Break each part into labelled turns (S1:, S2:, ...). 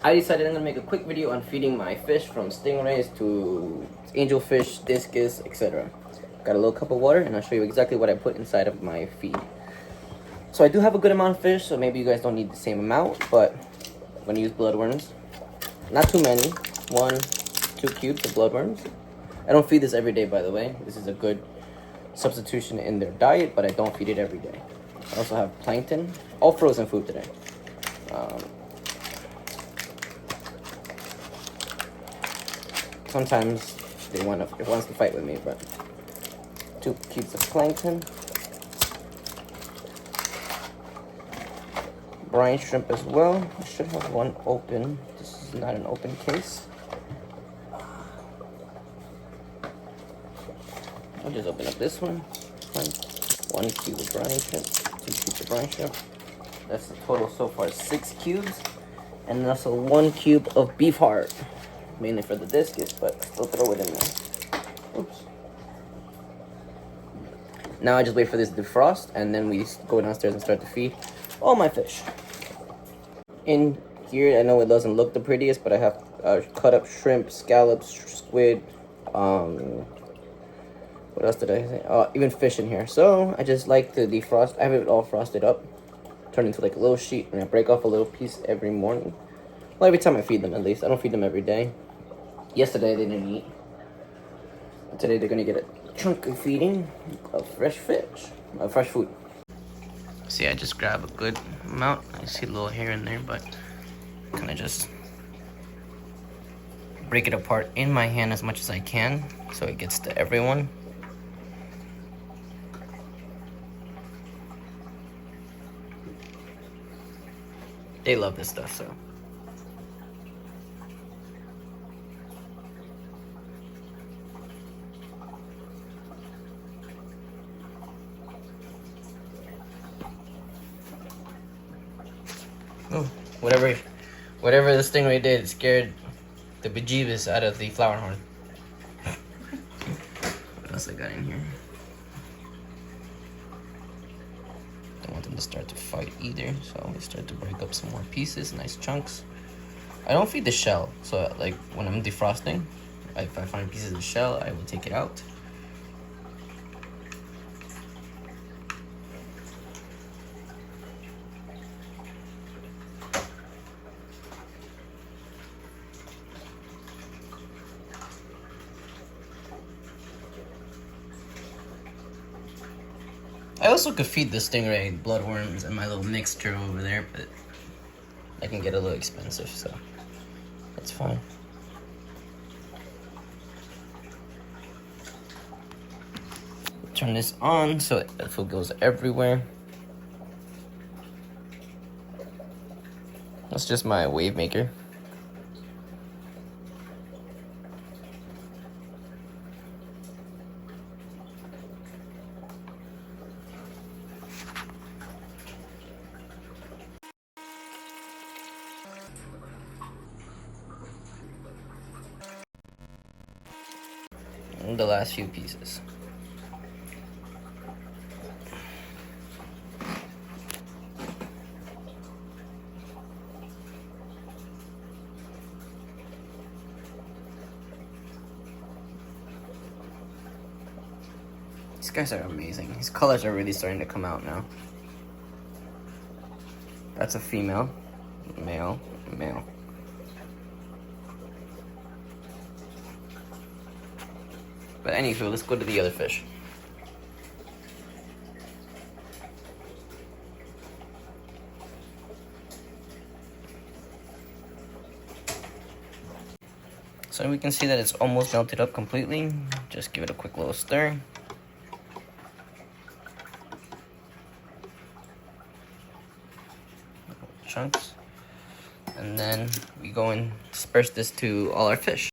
S1: I decided I'm gonna make a quick video on feeding my fish, from stingrays to angelfish, discus, etc. Got a little cup of water and I'll show you exactly what I put inside of my feed. So I do have a good amount of fish, so maybe you guys don't need the same amount, but I'm gonna use bloodworms. Not too many, 1-2 cubes of bloodworms. I don't feed this every day, by the way. This is a good substitution in their diet, but I don't feed it every day. I also have plankton, all frozen food today. Sometimes it wants to fight with me, but 2 cubes of plankton, brine shrimp as well. I should have one open. This is not an open case. I'll just open up this one. 1 cube of brine shrimp, 2 cubes of brine shrimp. That's the total so far, 6 cubes. And then also 1 cube of beef heart. Mainly for the discus, but still throw it in there. Oops. Now I just wait for this to defrost, and then we go downstairs and start to feed all my fish. In here, I know it doesn't look the prettiest, but I have cut up shrimp, scallops, squid, what else did I say? Even fish in here. So I just like to defrost. I have it all frosted up, turn into like a little sheet, and I break off a little piece every morning. Well, every time I feed them, at least. I don't feed them every day. Yesterday they didn't eat. Today they're gonna get a chunk of feeding of fresh fish, fresh food. See, I just grab a good amount. I see a little hair in there, but kind of just break it apart in my hand as much as I can so it gets to everyone. They love this stuff, so. Oh, whatever the stingray did scared the bejeebus out of the flower horn. What else I got in here? Don't want them to start to fight either, so we start to break up some more pieces, nice chunks. I don't feed the shell, so like when I'm defrosting, if I find pieces of shell, I will take it out. I also could feed the stingray bloodworms and my little mixture over there, but that can get a little expensive, so that's fine. Turn this on so the food goes everywhere. That's just my wave maker. And the last few pieces. These guys are amazing. These colors are really starting to come out now. That's a female, male, male. But anywho, let's go to the other fish. So we can see that it's almost melted up completely. Just give it a quick little stir. Chunks. And then we go and disperse this to all our fish.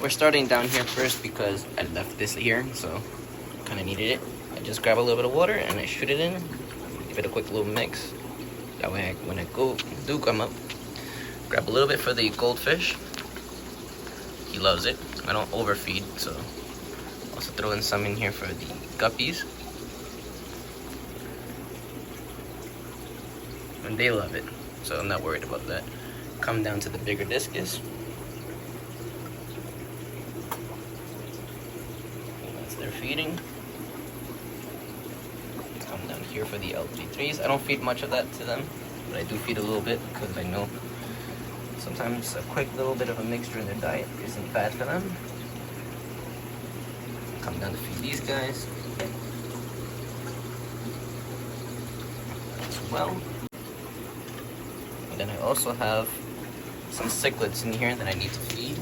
S1: We're starting down here first because I left this here, so I kind of needed it. I just grab a little bit of water and I shoot it in, give it a quick little mix. That way when I do come up, grab a little bit for the goldfish. He loves it. I don't overfeed, so also throw in some in here for the guppies. And they love it, so I'm not worried about that. Come down to the bigger discus. That's their feeding. Come down here for the LG3s. I don't feed much of that to them, but I do feed a little bit because I know sometimes a quick little bit of a mixture in their diet isn't bad for them. Come down to feed these guys as well. And then I also have some cichlids in here that I need to feed.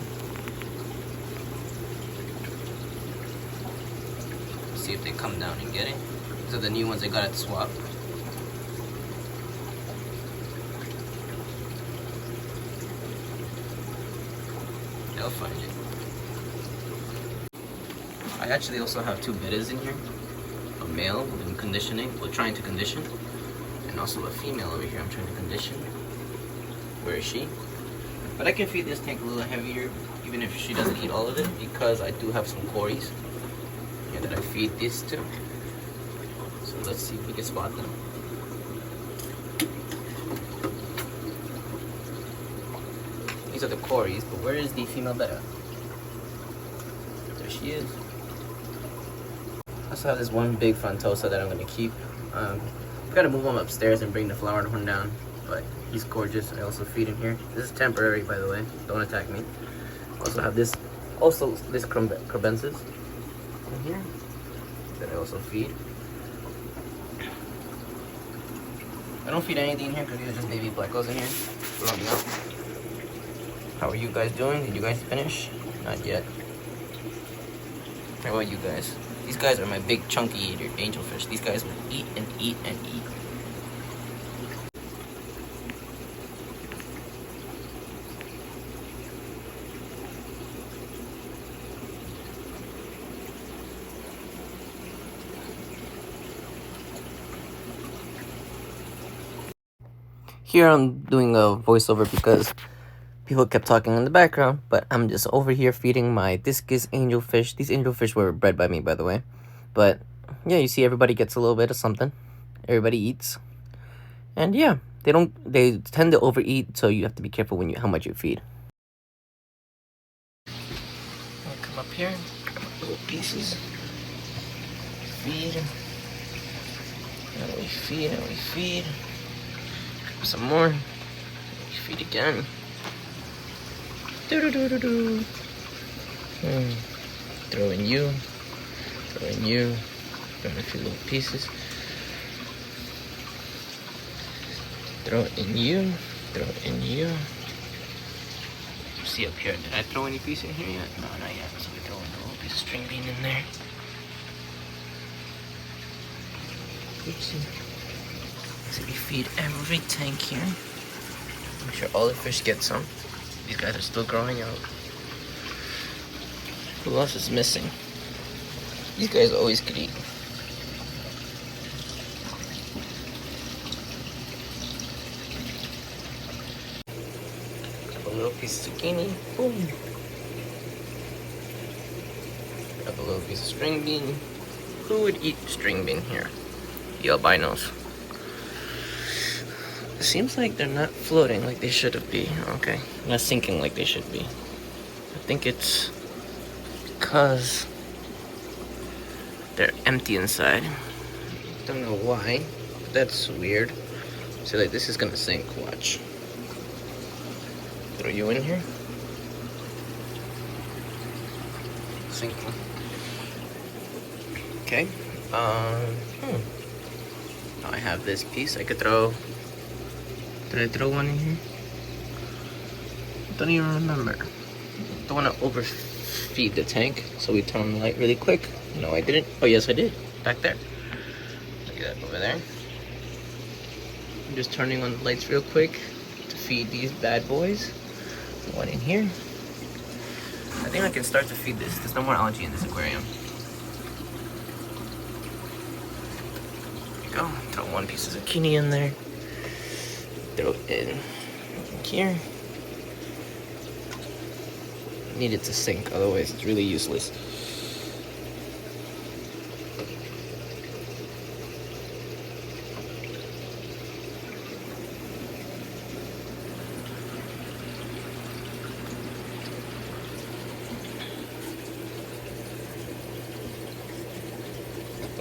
S1: See if they come down and get it. These are the new ones I got at the swap. They'll find it. I actually also have 2 bettas in here. A male in conditioning, well, trying to condition, and also a female over here I'm trying to condition. Where is she? But I can feed this tank a little heavier, even if she doesn't eat all of it, because I do have some cories here that I feed this to. So let's see if we can spot them. These are the cories, but where is the female betta? There she is. I also have this one big frontosa that I'm going to keep. I've got to move him upstairs and bring the flower horn down, but he's gorgeous. I also feed him here. This is temporary, by the way. Don't attack me. I also have this crebensis in here that I also feed. I don't feed anything in here because these are just baby blackos in here. Growing up. How are you guys doing? Did you guys finish? Not yet. How about you guys? These guys are my big chunky eater angelfish. These guys will eat and eat and eat. Here I'm doing a voiceover because people kept talking in the background, but I'm just over here feeding my discus angelfish. These angelfish were bred by me, by the way. But yeah, you see everybody gets a little bit of something. Everybody eats. And yeah, they tend to overeat, so you have to be careful when how much you feed. I'll come up here, grab my little pieces. Feed. And we feed and we feed. Grab some more. We feed again. Do-do-do-do-do. Throw in you. Throw in you. Throw in a few little pieces. Throw it in you. Throw it in you. See up here. Did I throw any piece in here yet? No, not yet. So we throw a little piece of string bean in there. Oopsie. So we feed every tank here. Make sure all the fish get some. These guys are still growing out. Who else is missing? These guys always could eat. Grab a little piece of zucchini. Boom. Grab a little piece of string bean. Who would eat string bean here? The albinos. It seems like they're not floating like they should be. Okay, not sinking like they should be. I think it's because they're empty inside. Don't know why, but that's weird. So like this is gonna sink, watch. Throw you in here. Sinking. Okay. Now I have this piece I could throw. Did I throw one in here? Don't even remember. Don't want to overfeed the tank, so we turn on the light really quick. No, I didn't. Oh, yes, I did. Back there. Look at that over there. I'm just turning on the lights real quick to feed these bad boys. One in here. I think I can start to feed this. There's no more algae in this aquarium. There you go. Throw one piece of zucchini in there. Throw it in here. Need it to sink, otherwise it's really useless.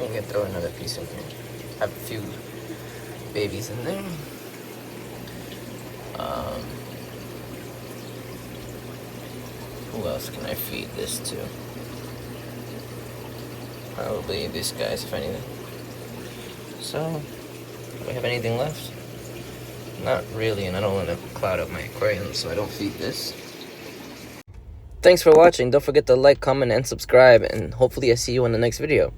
S1: I'm gonna throw another piece in here. Have a few babies in there. Who else can I feed this to? Probably these guys, if anything. So, do I have anything left? Not really, and I don't want to cloud up my aquarium, so I don't feed this. Thanks for watching. Don't forget to like, comment, and subscribe, and hopefully I see you in the next video.